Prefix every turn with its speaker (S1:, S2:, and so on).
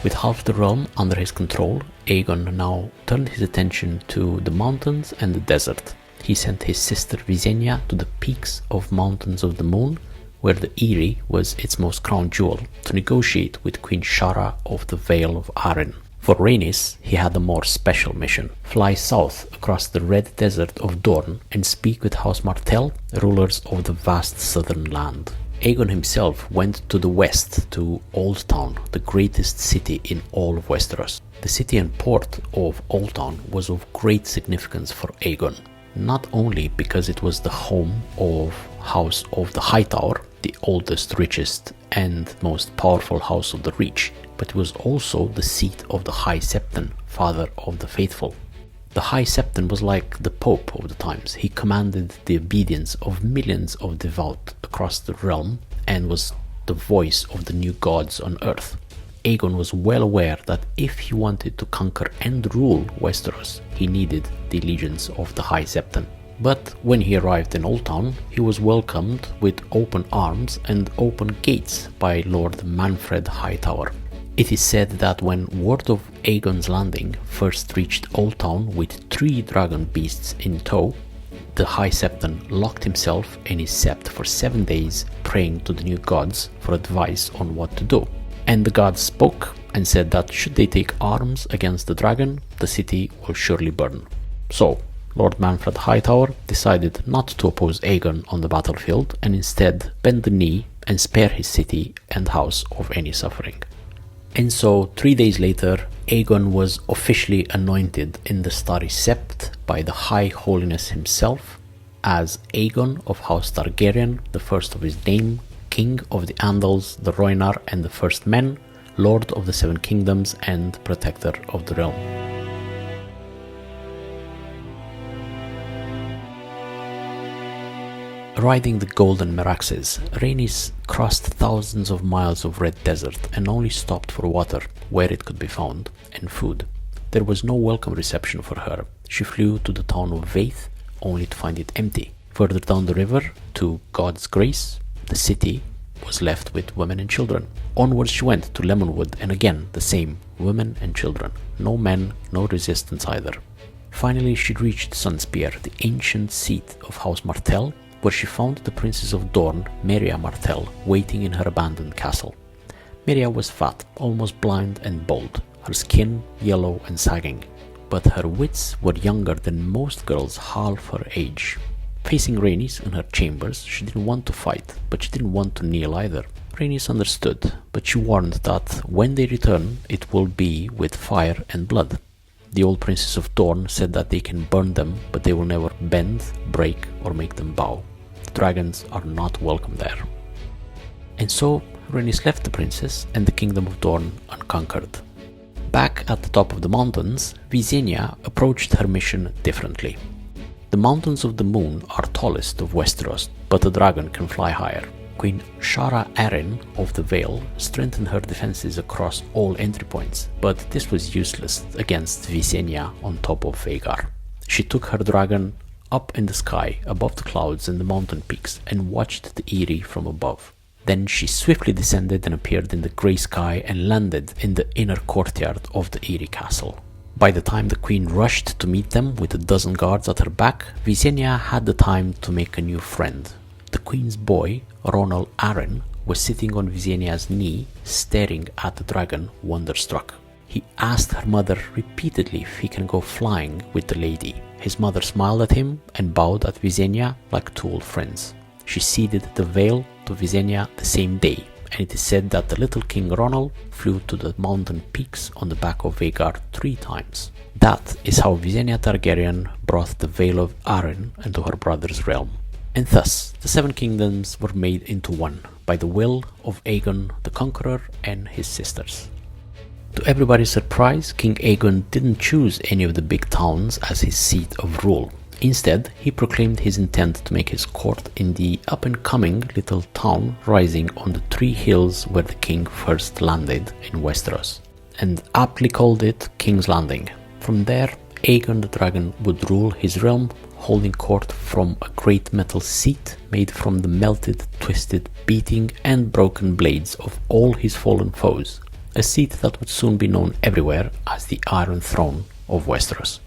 S1: With half the realm under his control, Aegon now turned his attention to the mountains and the desert. He sent his sister Visenya to the peaks of Mountains of the Moon, where the Eyrie was its most crown jewel, to negotiate with Queen Shara of the Vale of Arryn. For Rhaenys, he had a more special mission: fly south across the red desert of Dorne and speak with House Martell, rulers of the vast southern land. Aegon himself went to the west to Oldtown, the greatest city in all of Westeros. The city and port of Oldtown was of great significance for Aegon, not only because it was the home of House of the Hightower, the oldest, richest and most powerful house of the Reach, but it was also the seat of the High Septon, father of the faithful. The High Septon was like the Pope of the times. He commanded the obedience of millions of devout across the realm and was the voice of the new gods on earth. Aegon was well aware that if he wanted to conquer and rule Westeros, he needed the allegiance of the High Septon. But when he arrived in Oldtown, he was welcomed with open arms and open gates by Lord Manfred Hightower. It is said that when word of Aegon's landing first reached Oldtown with 3 dragon beasts in tow, the High Septon locked himself and his sept for 7 days, praying to the new gods for advice on what to do. And the gods spoke and said that should they take arms against the dragon, the city will surely burn. So, Lord Manfred Hightower decided not to oppose Aegon on the battlefield and instead bend the knee and spare his city and house of any suffering. And so, 3 days later, Aegon was officially anointed in the Starry Sept by the High Holiness himself as Aegon of House Targaryen, the first of his name, King of the Andals, the Rhoynar and the First Men, Lord of the Seven Kingdoms and Protector of the Realm. Riding the golden Meraxes, Rhaenys crossed thousands of miles of red desert and only stopped for water where it could be found, and food. There was no welcome reception for her. She flew to the town of Vaith, only to find it empty. Further down the river, to God's Grace, the city was left with women and children. Onwards she went to Lemonwood, and again the same, women and children. No men, no resistance either. Finally she reached Sunspear, the ancient seat of House Martell, where she found the Princess of Dorne, Merya Martell, waiting in her abandoned castle. Merya was fat, almost blind and bald, her skin yellow and sagging, but her wits were younger than most girls half her age. Facing Rhaenys in her chambers, she didn't want to fight, but she didn't want to kneel either. Rhaenys understood, but she warned that when they return, it will be with fire and blood. The old Princess of Dorne said that they can burn them, but they will never bend, break, or make them bow. The dragons are not welcome there. And so, Rhaenys left the princess and the kingdom of Dorne unconquered. Back at the top of the mountains, Visenya approached her mission differently. The Mountains of the Moon are tallest of Westeros, but a dragon can fly higher. Queen Shara Arryn of the Vale strengthened her defenses across all entry points, but this was useless against Visenya on top of Vhagar. She took her dragon up in the sky above the clouds and the mountain peaks and watched the Eyrie from above. Then she swiftly descended and appeared in the grey sky and landed in the inner courtyard of the Eyrie castle. By the time the queen rushed to meet them with a dozen guards at her back, Visenya had the time to make a new friend. The queen's boy, Ronald Arryn, was sitting on Visenya's knee, staring at the dragon, wonderstruck. He asked her mother repeatedly if he can go flying with the lady. His mother smiled at him and bowed at Visenya like two old friends. She ceded the veil to Visenya the same day, and it is said that the little King Ronald flew to the mountain peaks on the back of Vhagar 3 times. That is how Visenya Targaryen brought the Veil of Arryn into her brother's realm. And thus, the 7 kingdoms were made into one by the will of Aegon the Conqueror and his sisters. To everybody's surprise, King Aegon didn't choose any of the big towns as his seat of rule. Instead, he proclaimed his intent to make his court in the up-and-coming little town rising on the 3 hills where the king first landed in Westeros, and aptly called it King's Landing. From there, Aegon the Dragon would rule his realm, holding court from a great metal seat made from the melted, twisted, beating and broken blades of all his fallen foes. a seat that would soon be known everywhere as the Iron Throne of Westeros.